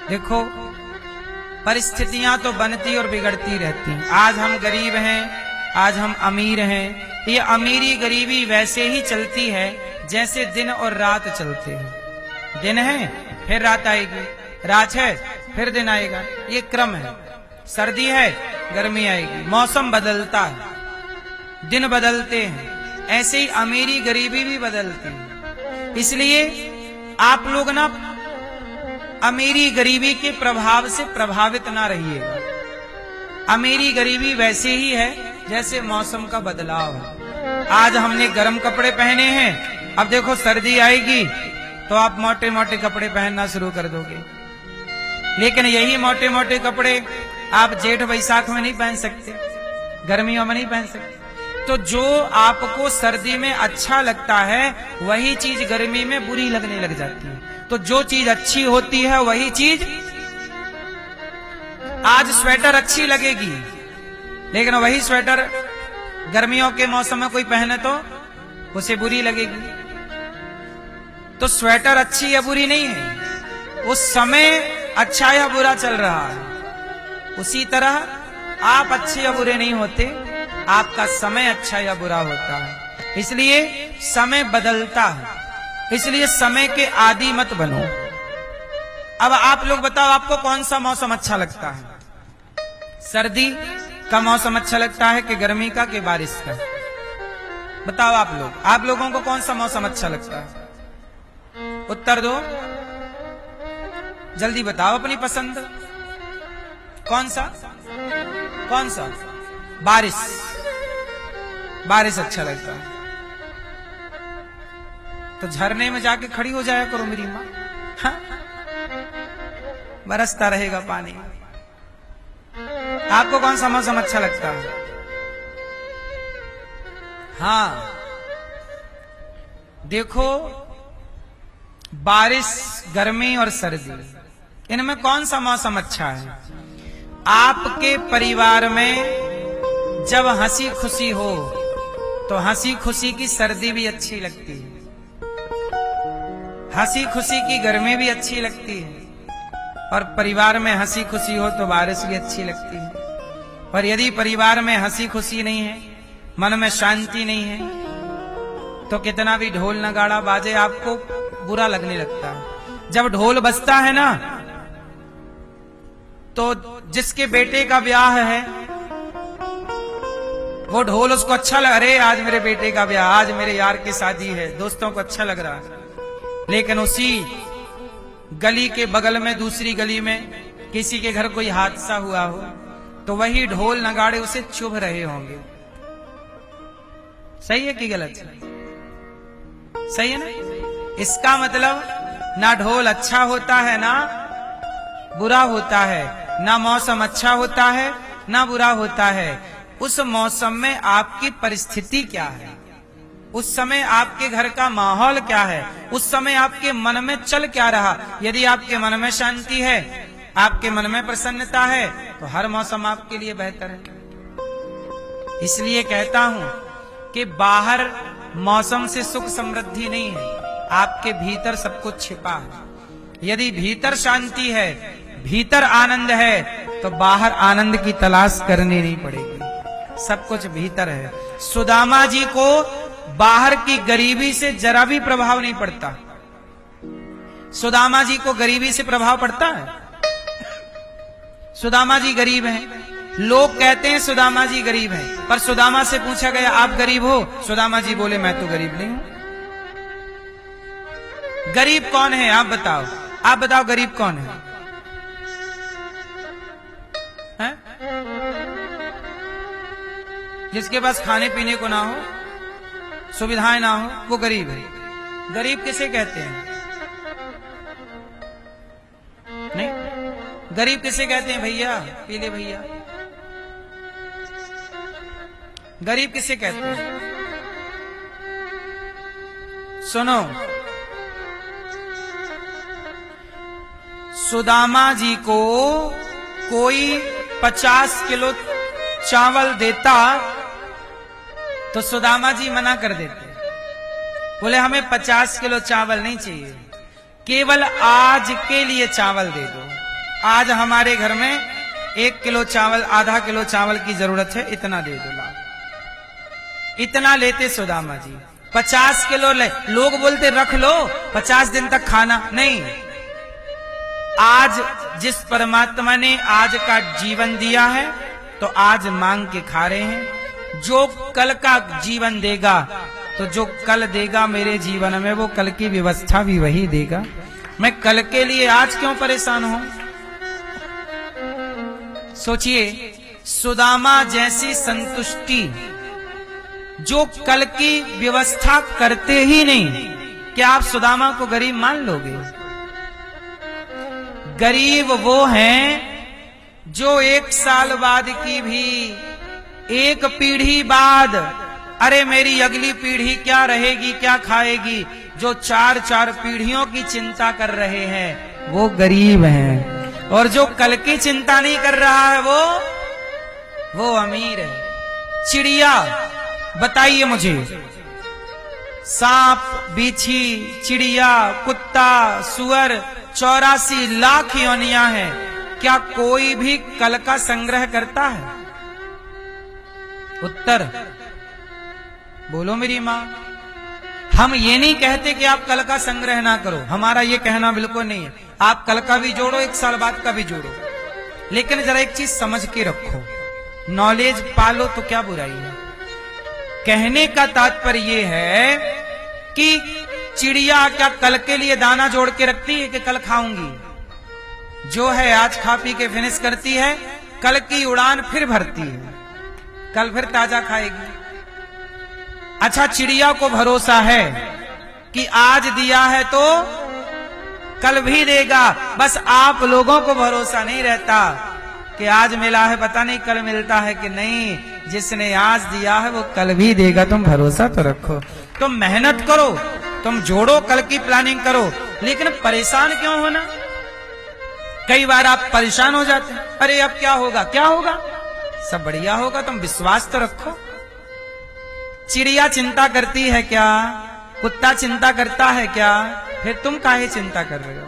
देखो, परिस्थितियां तो बनती और बिगड़ती रहती हैं। आज हम गरीब हैं, आज हम अमीर हैं। ये अमीरी गरीबी वैसे ही चलती है जैसे दिन और रात चलते हैं। दिन है फिर रात आएगी, रात है फिर दिन आएगा, ये क्रम है। सर्दी है गर्मी आएगी, मौसम बदलता है, दिन बदलते हैं। ऐसे ही अमीरी गरीबी भी बदलती है। इसलिए आप लोग ना अमीरी गरीबी के प्रभाव से प्रभावित ना रहिएगा। अमीरी गरीबी वैसे ही है जैसे मौसम का बदलाव है। आज हमने गर्म कपड़े पहने हैं, अब देखो सर्दी आएगी तो आप मोटे मोटे कपड़े पहनना शुरू कर दोगे। लेकिन यही मोटे मोटे कपड़े आप जेठ वैशाख में नहीं पहन सकते, गर्मियों में नहीं पहन सकते। तो जो आपको सर्दी में अच्छा लगता है वही चीज गर्मी में बुरी लगने लग जाती है। तो जो चीज अच्छी होती है वही चीज, आज स्वेटर अच्छी लगेगी लेकिन वही स्वेटर गर्मियों के मौसम में कोई पहने तो उसे बुरी लगेगी। तो स्वेटर अच्छी या बुरी नहीं है, उस समय अच्छा या बुरा चल रहा है। उसी तरह आप अच्छे या बुरे नहीं होते, आपका समय अच्छा या बुरा होता है। इसलिए समय बदलता है, इसलिए समय के आदी मत बनो। अब आप लोग बताओ, आपको कौन सा मौसम अच्छा लगता है? सर्दी का मौसम अच्छा लगता है कि गर्मी का कि बारिश का? बताओ आप लोगों को कौन सा मौसम अच्छा लगता है? उत्तर दो, जल्दी बताओ अपनी पसंद। कौन सा? कौन सा? बारिश। बारिश अच्छा लगता है तो झरने में जाके खड़ी हो जाया करो मेरी माँ, हाँ? बरसता रहेगा पानी। आपको कौन सा मौसम अच्छा लगता है? हाँ, देखो, बारिश, गर्मी और सर्दी, इनमें कौन सा मौसम अच्छा है? आपके परिवार में जब हंसी खुशी हो तो हंसी खुशी की सर्दी भी अच्छी लगती है, हंसी खुशी की गर्मी भी अच्छी लगती है, और परिवार में हंसी खुशी हो तो बारिश भी अच्छी लगती है। और यदि परिवार में हंसी खुशी नहीं है, मन में शांति नहीं है, तो कितना भी ढोल नगाड़ा बाजे आपको बुरा लगने लगता है। जब ढोल बजता है ना, तो जिसके बेटे का ब्याह है वो ढोल उसको अच्छा लग, अरे आज मेरे बेटे का ब्याह, आज मेरे यार की शादी है, दोस्तों को अच्छा लग रहा है। लेकिन उसी गली के बगल में दूसरी गली में किसी के घर कोई हादसा हुआ हो तो वही ढोल नगाड़े उसे चुभ रहे होंगे। सही है कि गलत? सही है ना? इसका मतलब ना ढोल अच्छा होता है ना बुरा होता है, ना मौसम अच्छा होता है ना बुरा होता है। उस मौसम में आपकी परिस्थिति क्या है, उस समय आपके घर का माहौल क्या है, उस समय आपके मन में चल क्या रहा। यदि आपके मन में शांति है, आपके मन में प्रसन्नता है, तो हर मौसम आपके लिए बेहतर है। इसलिए कहता हूं कि बाहर मौसम से सुख समृद्धि नहीं है, आपके भीतर सब कुछ छिपा है। यदि भीतर शांति है, भीतर आनंद है, तो बाहर आनंद की तलाश करनी नहीं पड़ेगी, सब कुछ भीतर है। सुदामा जी को बाहर की गरीबी से जरा भी प्रभाव नहीं पड़ता। सुदामा जी को गरीबी से प्रभाव पड़ता है? सुदामा जी गरीब हैं, लोग कहते हैं सुदामा जी गरीब हैं, पर सुदामा से पूछा गया आप गरीब हो? सुदामा जी बोले मैं तो गरीब नहीं हूं। गरीब कौन है आप बताओ, आप बताओ गरीब कौन है? जिसके पास खाने पीने को ना हो, सुविधाएं ना हो, वो गरीब है। गरीब किसे कहते हैं? नहीं, गरीब किसे कहते हैं भैया? पीले भैया, गरीब किसे कहते हैं? सुनो, सुदामा जी को कोई 50 किलो चावल देता तो सुदामा जी मना कर देते, बोले हमें 50 किलो चावल नहीं चाहिए, केवल आज के लिए चावल दे दो। आज हमारे घर में 1 किलो चावल, आधा किलो चावल की जरूरत है, इतना दे दो। इतना लेते सुदामा जी। 50 किलो ले, लोग बोलते रख लो 50 दिन तक खाना नहीं। आज जिस परमात्मा ने आज का जीवन दिया है तो आज मांग के खा रहे हैं। जो कल का जीवन देगा, तो जो कल देगा मेरे जीवन में, वो कल की व्यवस्था भी वही देगा। मैं कल के लिए आज क्यों परेशान हूं? सोचिए, सुदामा जैसी संतुष्टि जो कल की व्यवस्था करते ही नहीं, क्या आप सुदामा को गरीब मान लोगे? गरीब वो हैं जो 1 साल बाद की भी, 1 पीढ़ी बाद, अरे मेरी अगली पीढ़ी क्या रहेगी, क्या खाएगी, जो 4-4 पीढ़ियों की चिंता कर रहे हैं, वो गरीब हैं। और जो कल की चिंता नहीं कर रहा है, वो अमीर है। चिड़िया, बताइए मुझे, सांप, बिच्छी, चिड़िया, कुत्ता, सुअर, 84 लाख योनियां हैं, क्या कोई भी कल का संग्रह करता है? उत्तर बोलो मेरी मां। हम ये नहीं कहते कि आप कल का संग्रह ना करो, हमारा ये कहना बिल्कुल नहीं है। आप कल का भी जोड़ो, 1 साल बाद का भी जोड़ो, लेकिन जरा एक चीज समझ के रखो, नॉलेज पालो तो क्या बुराई है। कहने का तात्पर्य ये है कि चिड़िया क्या कल के लिए दाना जोड़ के रखती है कि कल खाऊंगी? जो है आज खा पी के फिनिश करती है, कल की उड़ान फिर भरती है, कल फिर ताजा खाएगी। अच्छा, चिड़िया को भरोसा है कि आज दिया है तो कल भी देगा, बस आप लोगों को भरोसा नहीं रहता कि आज मिला है पता नहीं कल मिलता है कि नहीं। जिसने आज दिया है वो कल भी देगा, तुम भरोसा तो रखो। तुम मेहनत करो, तुम जोड़ो, कल की प्लानिंग करो, लेकिन परेशान क्यों होना? कई बार आप परेशान हो जाते हैं, अरे अब क्या होगा, क्या होगा, सब बढ़िया होगा, तुम विश्वास तो रखो। चिड़िया चिंता करती है क्या? कुत्ता चिंता करता है क्या? फिर तुम काहे चिंता कर रहे हो?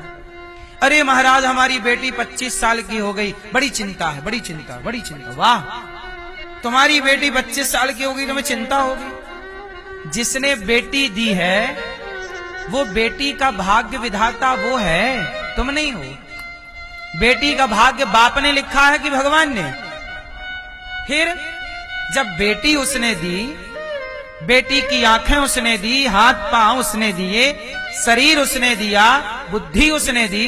अरे महाराज हमारी बेटी 25 साल की हो गई, बड़ी चिंता है, बड़ी चिंता, बड़ी चिंता। वाह, तुम्हारी बेटी 25 साल की हो गई, तुम्हें चिंता होगी? जिसने बेटी दी है वो बेटी का भाग्य विधाता वो है, तुम नहीं हो। बेटी का भाग्य बाप ने लिखा है कि भगवान ने? फिर जब बेटी उसने दी, बेटी की आंखें उसने दी, हाथ पांव उसने दिए, शरीर उसने दिया, बुद्धि उसने दी,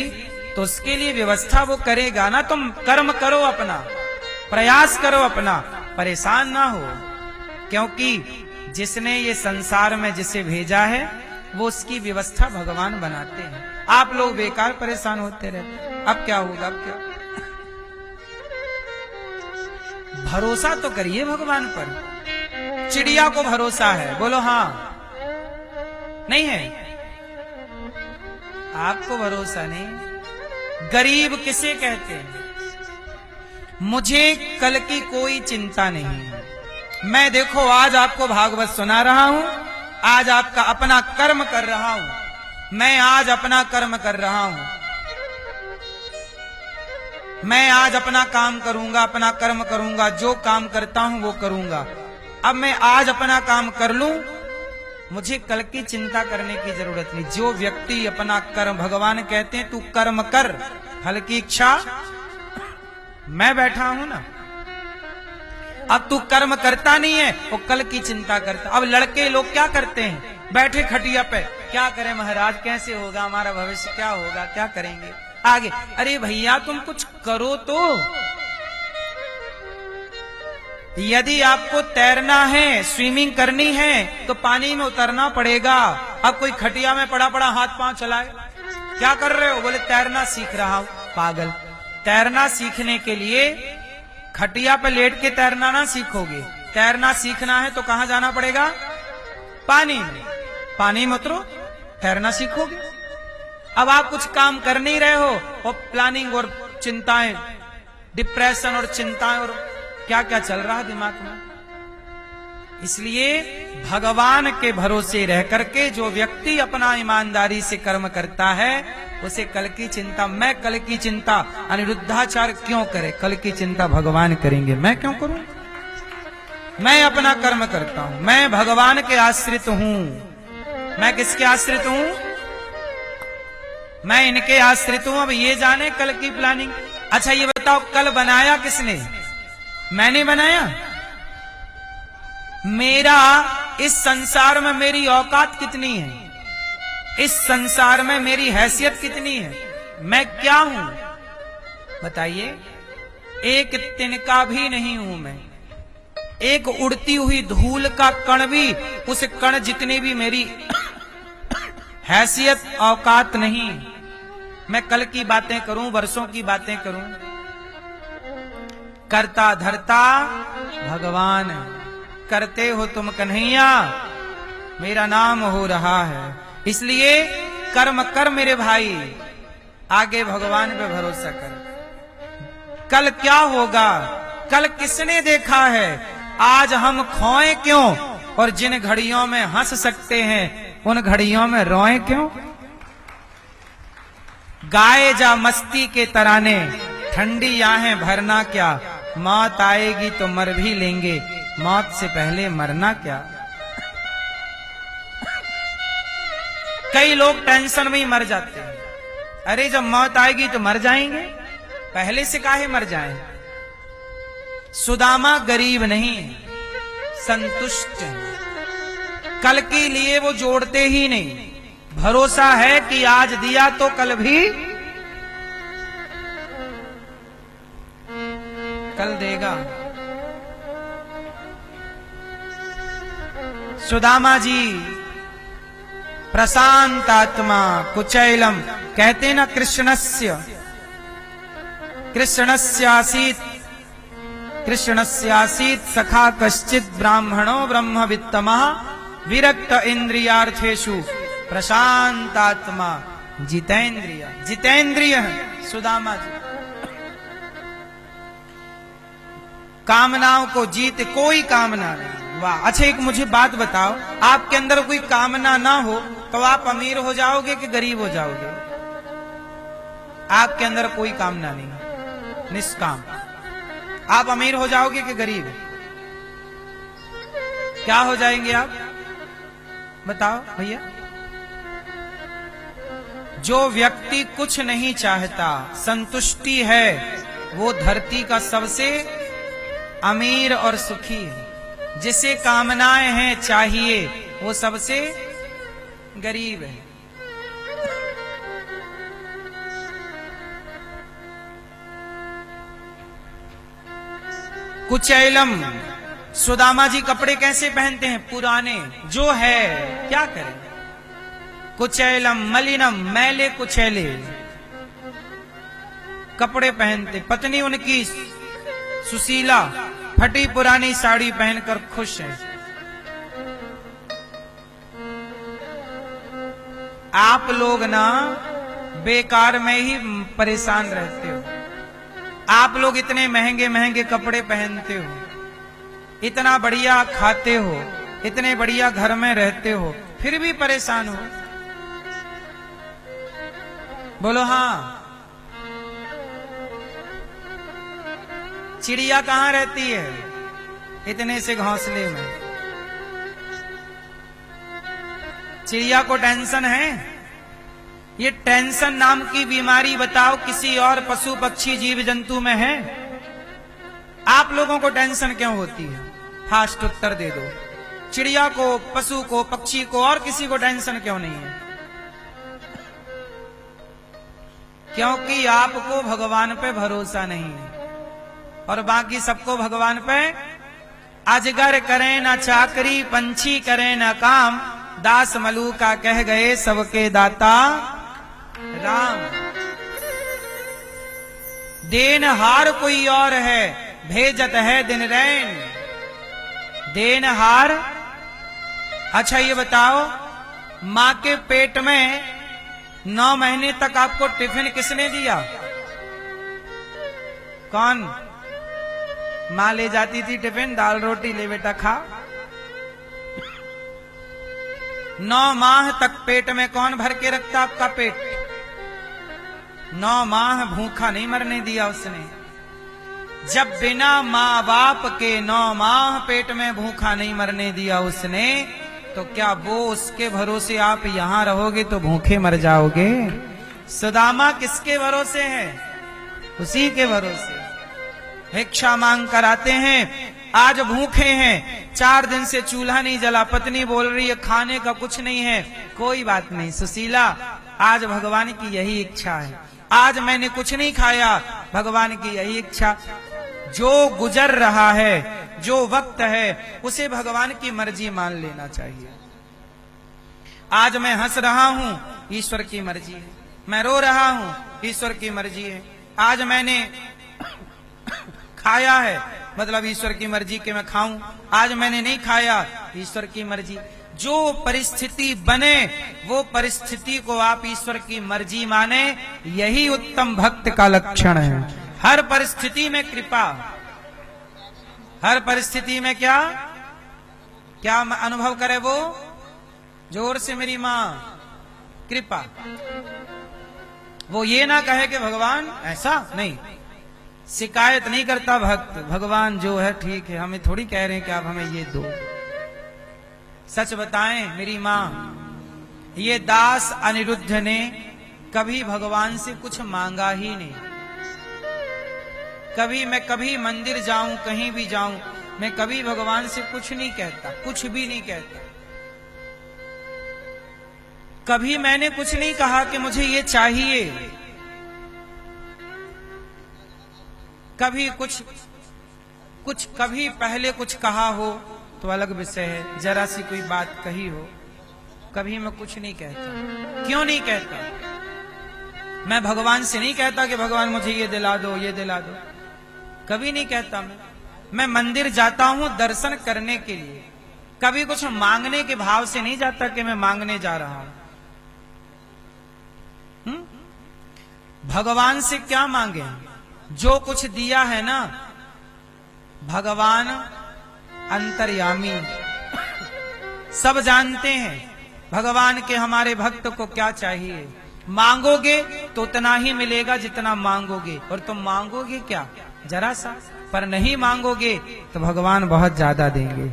तो उसके लिए व्यवस्था वो करेगा ना। तुम कर्म करो, अपना प्रयास करो, अपना परेशान ना हो, क्योंकि जिसने ये संसार में जिसे भेजा है वो उसकी व्यवस्था भगवान बनाते हैं। आप लोग बेकार परेशान होते रहते हैं, अब क्या होगा, अब क्या। भरोसा तो करिए भगवान पर। चिड़िया को भरोसा है, बोलो हाँ, नहीं है? आपको भरोसा नहीं। गरीब किसे कहते हैं? मुझे कल की कोई चिंता नहीं है। मैं देखो आज आपको भागवत सुना रहा हूं, आज आपका अपना कर्म कर रहा हूं, मैं आज अपना कर्म कर रहा हूं, मैं आज अपना काम करूंगा, अपना कर्म करूंगा, जो काम करता हूं वो करूंगा। अब मैं आज अपना काम कर लूं, मुझे कल की चिंता करने की जरूरत नहीं। जो व्यक्ति अपना कर्म, भगवान कहते हैं तू कर्म कर, फल की इच्छा मैं बैठा हूं ना। अब तू कर्म करता नहीं है, वो कल की चिंता करता। अब लड़के लोग क्या करते हैं, बैठे खटिया पे, क्या करें महाराज, कैसे होगा हमारा भविष्य, क्या होगा, क्या करेंगे आगे। अरे भैया तुम कुछ करो तो। यदि आपको तैरना है, स्विमिंग करनी है, तो पानी में उतरना पड़ेगा। अब कोई खटिया में पड़ा पड़ा हाथ पांव चलाए, क्या कर रहे हो? बोले तैरना सीख रहा हूं। पागल, तैरना सीखने के लिए खटिया पे लेट के तैरना ना सीखोगे। तैरना सीखना है तो कहां जाना पड़ेगा? पानी में। पानी में उतरो, तैरना सीखोगे। अब आप कुछ काम कर नहीं रहे हो और प्लानिंग और चिंताएं, डिप्रेशन और चिंताएं और क्या क्या चल रहा है दिमाग में। इसलिए भगवान के भरोसे रह करके जो व्यक्ति अपना ईमानदारी से कर्म करता है उसे कल की चिंता, मैं कल की चिंता अनिरुद्धाचार्य क्यों करे? कल की चिंता भगवान करेंगे, मैं क्यों करूं? मैं अपना कर्म करता हूं, मैं भगवान के आश्रित हूं। मैं किसके आश्रित हूं? मैं इनके आश्रित हूं। अब ये जाने कल की प्लानिंग। अच्छा ये बताओ, कल बनाया किसने? मैंने बनाया? मेरा इस संसार में मेरी औकात कितनी है? इस संसार में मेरी हैसियत कितनी है? मैं क्या हूं बताइए? एक तिनका भी नहीं हूं मैं, एक उड़ती हुई धूल का कण भी, उस कण जितनी भी मेरी हैसियत औकात नहीं। मैं कल की बातें करूं, वर्षों की बातें करूं, करता धरता भगवान, करते हो तुम कन्हैया, मेरा नाम हो रहा है। इसलिए कर्म कर मेरे भाई, आगे भगवान पे भरोसा कर। कल क्या होगा, कल किसने देखा है? आज हम खोए क्यों? और जिन घड़ियों में हंस सकते हैं उन घड़ियों में रोए क्यों? गाए जा मस्ती के तराने, ठंडी आहें भरना क्या, मौत आएगी तो मर भी लेंगे, मौत से पहले मरना क्या। कई लोग टेंशन में ही मर जाते हैं। अरे जब मौत आएगी तो मर जाएंगे, पहले से काहे मर जाएं? सुदामा गरीब नहीं है, संतुष्ट है। कल के लिए वो जोड़ते ही नहीं, भरोसा है कि आज दिया तो कल भी कल देगा। सुदामा जी प्रशांत आत्मा कुचैलम, कहते ना कृष्णस्यासीत सखा कश्चित ब्राह्मणो ब्रह्मवित्तमः विरक्त इंद्रियार्थेषु प्रशांत आत्मा जितेंद्रिय। जितेंद्रिय है सुदामा जी, कामनाओं को जीत, कोई कामना नहीं। वाह। अच्छा एक मुझे बात बताओ, आपके अंदर कोई कामना ना हो तो आप अमीर हो जाओगे कि गरीब हो जाओगे? आपके अंदर कोई कामना नहीं, निष्काम, आप अमीर हो जाओगे कि गरीब? क्या हो जाएंगे आप? बताओ भैया। जो व्यक्ति कुछ नहीं चाहता, संतुष्टि है, वो धरती का सबसे अमीर और सुखी है। जिसे कामनाएं हैं, चाहिए, वो सबसे गरीब है। कुचैलम, सुदामा जी कपड़े कैसे पहनते हैं? पुराने, जो है क्या करें। कुचैलम मलिनम, मैले कुचैले कपड़े पहनते। पत्नी उनकी सुशीला, फटी पुरानी साड़ी पहनकर खुश है। आप लोग ना बेकार में ही परेशान रहते हो। आप लोग इतने महंगे महंगे कपड़े पहनते हो, इतना बढ़िया खाते हो, इतने बढ़िया घर में रहते हो, फिर भी परेशान हो। बोलो हाँ। चिड़िया कहां रहती है इतने से घोंसले में? चिड़िया को टेंशन है? ये टेंशन नाम की बीमारी बताओ किसी और पशु पक्षी जीव जंतु में है? आप लोगों को टेंशन क्यों होती है? फास्ट उत्तर दे दो। चिड़िया को, पशु को, पक्षी को और किसी को टेंशन क्यों नहीं है? क्योंकि आपको भगवान पे भरोसा नहीं है और बाकी सबको भगवान पे। अजगर करे न चाकरी, पंछी करे न काम, दास मलूका कह गए सबके दाता राम। देनहार कोई और है, भेजत है दिन रैन। देनहार। अच्छा ये बताओ, मां के पेट में 9 महीने तक आपको टिफिन किसने दिया? कौन? मां ले जाती थी टिफिन, दाल रोटी ले बेटा खा। 9 माह तक पेट में कौन भर के रखता आपका पेट? 9 माह भूखा नहीं मरने दिया उसने। जब बिना माँ बाप के 9 माह पेट में भूखा नहीं मरने दिया उसने, तो क्या वो उसके भरोसे आप यहां रहोगे तो भूखे मर जाओगे? सुदामा किसके भरोसे है? उसी के भरोसे। भिक्षा मांग कर आते हैं, आज भूखे हैं, 4 दिन से चूल्हा नहीं जला, पत्नी बोल रही है खाने का कुछ नहीं है। कोई बात नहीं सुशीला, आज भगवान की यही इच्छा है, आज मैंने कुछ नहीं खाया, भगवान की यही इच्छा। जो गुजर रहा है, जो वक्त है, उसे भगवान की मर्जी मान लेना चाहिए। आज मैं हंस रहा हूं, ईश्वर की मर्जी है। मैं रो रहा हूं, ईश्वर की मर्जी है। आज मैंने खाया है, मतलब ईश्वर की मर्जी के मैं खाऊं। आज मैंने नहीं खाया, ईश्वर की मर्जी। जो परिस्थिति बने वो परिस्थिति को आप ईश्वर की मर्जी माने, यही उत्तम भक्त का लक्षण है। हर परिस्थिति में कृपा, हर परिस्थिति में क्या क्या अनुभव करे वो? जोर से मेरी मां, कृपा। वो ये ना कहे कि भगवान ऐसा नहीं, शिकायत नहीं करता भक्त, भगवान जो है ठीक है, हमें थोड़ी कह रहे हैं कि आप हमें ये दो। सच बताएं मेरी मां, ये दास अनिरुद्ध ने कभी भगवान से कुछ मांगा ही नहीं। कभी मंदिर जाऊं, कहीं भी जाऊं, मैं कभी भगवान से कुछ नहीं कहता, कुछ भी नहीं कहता। कभी मैंने कुछ नहीं कहा कि मुझे ये चाहिए। कभी कभी पहले कुछ कहा हो तो अलग विषय है, जरा सी कोई बात कही हो, कभी मैं कुछ नहीं कहता। क्यों नहीं कहता? मैं भगवान से नहीं कहता कि भगवान मुझे ये दिला दो, ये दिला दो, कभी नहीं कहता। मैं मंदिर जाता हूं दर्शन करने के लिए, कभी कुछ मांगने के भाव से नहीं जाता कि मैं मांगने जा रहा हूं। भगवान से क्या मांगे? जो कुछ दिया है ना, भगवान अंतर्यामी, सब जानते हैं भगवान के हमारे भक्त को क्या चाहिए। मांगोगे तो उतना ही मिलेगा जितना मांगोगे, और तुम मांगोगे क्या? जरा सा। पर नहीं मांगोगे तो भगवान बहुत ज्यादा देंगे।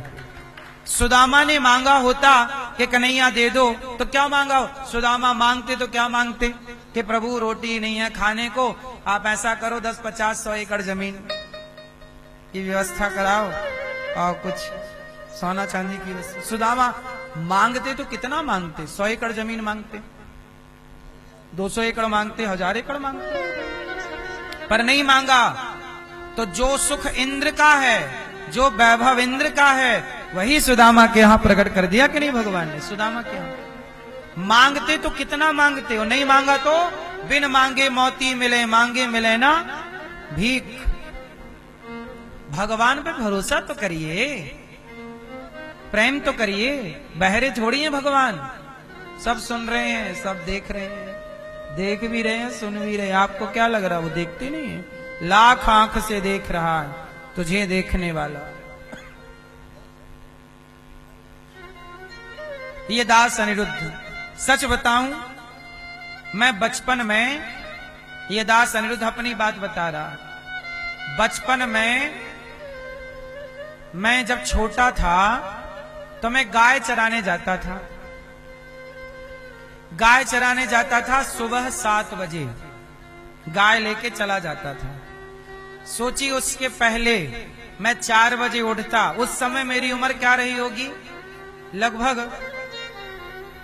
सुदामा ने मांगा होता कि कन्हैया दे दो, तो क्या मांगा? सुदामा मांगते तो क्या मांगते कि प्रभु रोटी नहीं है खाने को, आप ऐसा करो 10, 50, 100 एकड़ जमीन की व्यवस्था कराओ और कुछ सोना चांदी की व्यवस्था। सुदामा मांगते तो कितना मांगते? 100 एकड़ जमीन मांगते, 200 एकड़ मांगते, 1000 एकड़ मांगते, पर नहीं मांगा। तो जो सुख इंद्र का है, जो वैभव इंद्र का है, वही सुदामा के यहां प्रकट कर दिया कि नहीं भगवान ने? सुदामा के यहां मांगते तो कितना मांगते हो, नहीं मांगा तो बिन मांगे मोती मिले, मांगे मिले ना भीख। भगवान पे भरोसा तो करिए, प्रेम तो करिए। बहरे थोड़ी है भगवान, सब सुन रहे हैं, सब देख रहे हैं, देख भी रहे हैं, सुन भी रहे हैं। आपको क्या लग रहा है वो देखते नहीं है? लाख आंख से देख रहा है तुझे देखने वाला। ये दास अनिरुद्ध, सच बताऊं मैं बचपन में, ये दास अनिरुद्ध अपनी बात बता रहा, बचपन में मैं जब छोटा था तो मैं गाय चराने जाता था। गाय चराने जाता था सुबह 7 बजे, गाय लेके चला जाता था। सोची उसके पहले मैं 4 बजे उठता। उस समय मेरी उम्र क्या रही होगी? लगभग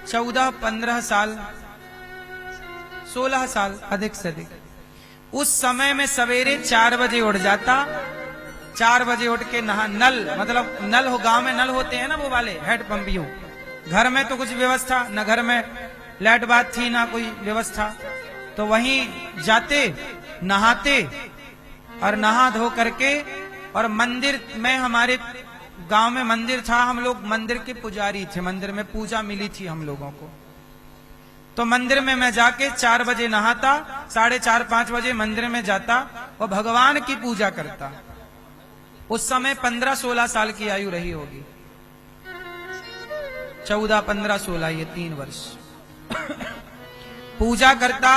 14-15 साल, 16 साल, अधिक से अधिक। उस समय में सवेरे 4 बजे उठ जाता। 4 बजे उठ के नहा, नल, मतलब नल हो, गांव में नल होते हैं ना वो वाले हेड पंपियों। घर में तो कुछ व्यवस्था न, घर में लाइट बात थी ना कोई व्यवस्था, तो वहीं जाते, नहाते और नहा धो करके, और मंदिर में, हमारे गांव में मंदिर था, हम लोग मंदिर के पुजारी थे, मंदिर में पूजा मिली थी हम लोगों को। तो मंदिर में मैं जाके 4 बजे नहाता, 4:30-5 बजे मंदिर में जाता और भगवान की पूजा करता। उस समय 15-16 साल की आयु रही होगी। 14, 15, 16 ये 3 वर्ष पूजा करता।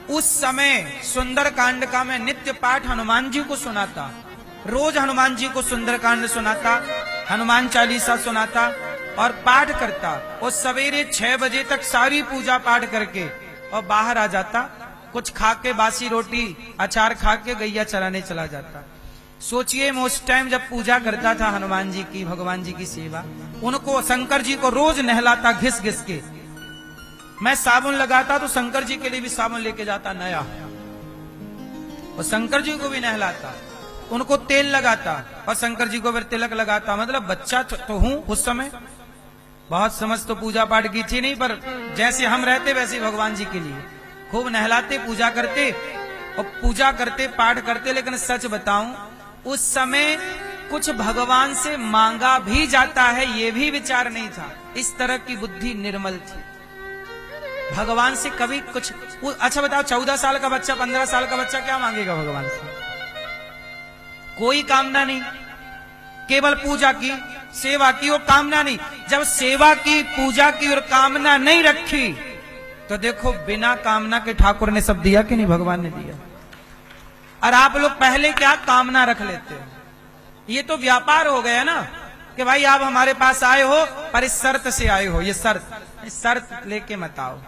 उस समय सुंदर कांड का मैं नित्य पाठ हनुमान जी को सुनाता, रोज हनुमान जी को सुंदर कांड सुनाता, हनुमान चालीसा सुनाता और पाठ करता। और सवेरे 6 बजे तक सारी पूजा पाठ करके और बाहर आ जाता, कुछ खा के बासी रोटी अचार खा के गैया चराने चला जाता। सोचिए मैं उस टाइम जब पूजा करता था हनुमान जी की, भगवान जी की सेवा, उनको शंकर जी को रोज नहलाता घिस घिस के। मैं साबुन लगाता तो शंकर जी के लिए भी साबुन लेके जाता नया, और शंकर जी को भी नहलाता, उनको तेल लगाता और शंकर जी को फिर तिलक लगाता। मतलब बच्चा तो हूं उस समय, बहुत समझ तो पूजा पाठ की थी नहीं, पर जैसे हम रहते वैसे भगवान जी के लिए खूब नहलाते, पूजा करते और पूजा करते, पाठ करते। लेकिन सच बताऊं उस समय कुछ भगवान से मांगा भी जाता है ये भी विचार नहीं था। इस तरह की बुद्धि निर्मल थी। भगवान से कभी कुछ, अच्छा बताओ 14 साल का बच्चा, 15 साल का बच्चा क्या मांगेगा भगवान से? कोई कामना नहीं, केवल पूजा की, सेवा की और कामना नहीं। जब सेवा की, पूजा की और कामना नहीं रखी तो देखो बिना कामना के ठाकुर ने सब दिया कि नहीं? भगवान ने दिया। और आप लोग पहले क्या कामना रख लेते हो? ये तो व्यापार हो गया ना कि भाई आप हमारे पास आए हो पर इस शर्त से आए हो। ये शर्त लेके मत आओ।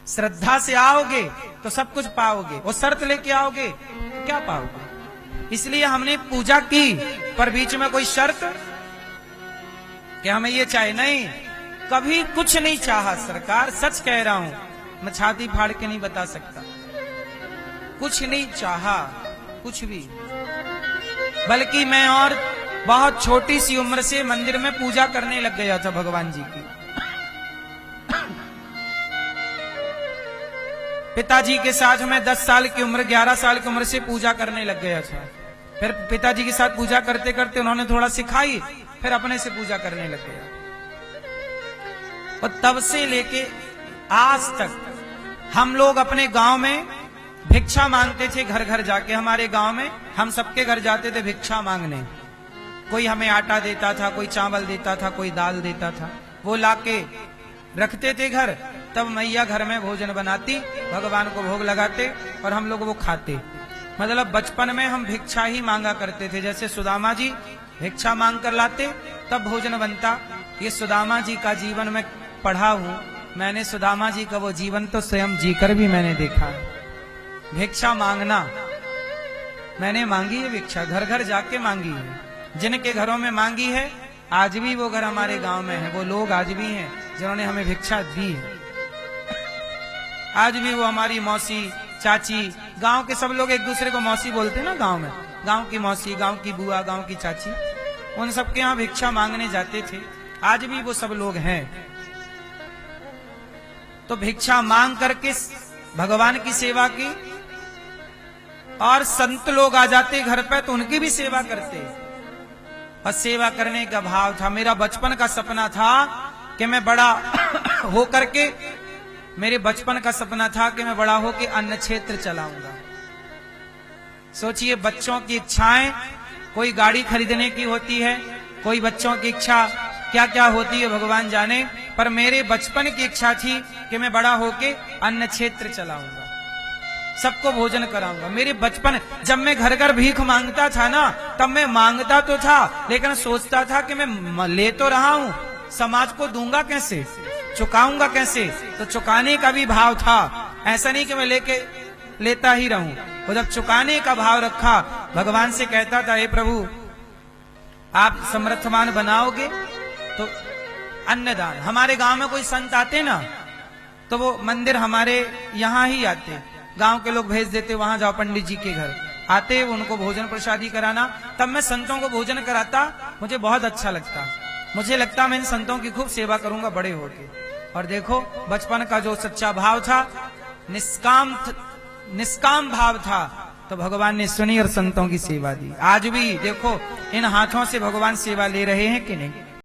श्रद्धा से आओगे तो सब कुछ पाओगे, और शर्त लेके आओगे तो क्या पाओगे? इसलिए हमने पूजा की, पर बीच में कोई शर्त कि हमें ये चाहिए नहीं, कभी कुछ नहीं चाहा सरकार। सच कह रहा हूं, मैं छाती फाड़ के नहीं बता सकता, कुछ नहीं चाहा, कुछ भी। बल्कि मैं और बहुत छोटी सी उम्र से मंदिर में पूजा करने लग गया था भगवान जी की। पिताजी के साथ मैं 10 साल की उम्र, 11 साल की उम्र से पूजा करने लग गया था। फिर पिताजी के साथ पूजा करते करते उन्होंने थोड़ा सिखाई, फिर अपने से पूजा करने लग गया। और तब से लेके आज तक हम लोग अपने गांव में भिक्षा मांगते थे, घर घर जाके। हमारे गांव में हम सबके घर जाते थे भिक्षा मांगने। कोई हमें आटा देता था, कोई चावल देता था, कोई दाल देता था, वो लाके रखते थे घर। तब मैया घर में भोजन बनाती, भगवान को भोग लगाते और हम लोग वो खाते। मतलब बचपन में हम भिक्षा ही मांगा करते थे। जैसे सुदामा जी भिक्षा मांग कर लाते तब भोजन बनता। ये सुदामा जी का जीवन में पढ़ा हूं मैंने। सुदामा जी का वो जीवन तो स्वयं जीकर भी मैंने देखा। भिक्षा मांगना मैंने मांगी है, भिक्षा घर घर जाके मांगी है। जिनके घरों में मांगी है आज भी वो घर हमारे गांव में है, वो लोग आज भी हैं जिन्होंने हमें भिक्षा दी है। आज भी वो हमारी मौसी, चाची, गांव के सब लोग एक दूसरे को मौसी बोलते हैं ना गांव में। गांव की मौसी, गांव की बुआ, गांव की चाची, उन सबके यहाँ भिक्षा मांगने जाते थे। आज भी वो सब लोग हैं। तो भिक्षा मांग करके भगवान की सेवा की, और संत लोग आ जाते घर पे तो उनकी भी सेवा करते। और सेवा करने का भाव था। मेरा बचपन का सपना था कि मैं बड़ा हो करके, मेरे बचपन का सपना था कि मैं बड़ा हो के अन्न क्षेत्र चलाऊंगा। सोचिए बच्चों की इच्छाएं, कोई गाड़ी खरीदने की होती है, कोई बच्चों की इच्छा क्या क्या होती है भगवान जाने। पर मेरे बचपन की इच्छा थी कि मैं बड़ा होके अन्न क्षेत्र चलाऊंगा, सबको भोजन कराऊंगा। मेरे बचपन, जब मैं घर घर भीख मांगता था ना, तब मैं मांगता तो था लेकिन सोचता था कि मैं ले तो रहा हूं, समाज को दूंगा कैसे, चुकाऊंगा कैसे। तो चुकाने का भी भाव था। ऐसा नहीं कि मैं लेता ही रहूं। और जब चुकाने का भाव रखा, भगवान से कहता था, हे प्रभु आप समर्थवान बनाओगे तो अन्नदान। हमारे गांव में कोई संत आते ना तो वो मंदिर हमारे यहाँ ही आते, गांव के लोग भेज देते, वहां जाओ पंडित जी के घर आते, उनको भोजन प्रसादी कराना। तब मैं संतों को भोजन कराता, मुझे बहुत अच्छा लगता। मुझे लगता मैं इन संतों की खूब सेवा करूंगा बड़े होके। और देखो बचपन का जो सच्चा भाव था, निष्काम भाव था, तो भगवान ने सुनी और संतों की सेवा दी। आज भी देखो इन हाथों से भगवान सेवा ले रहे हैं कि नहीं।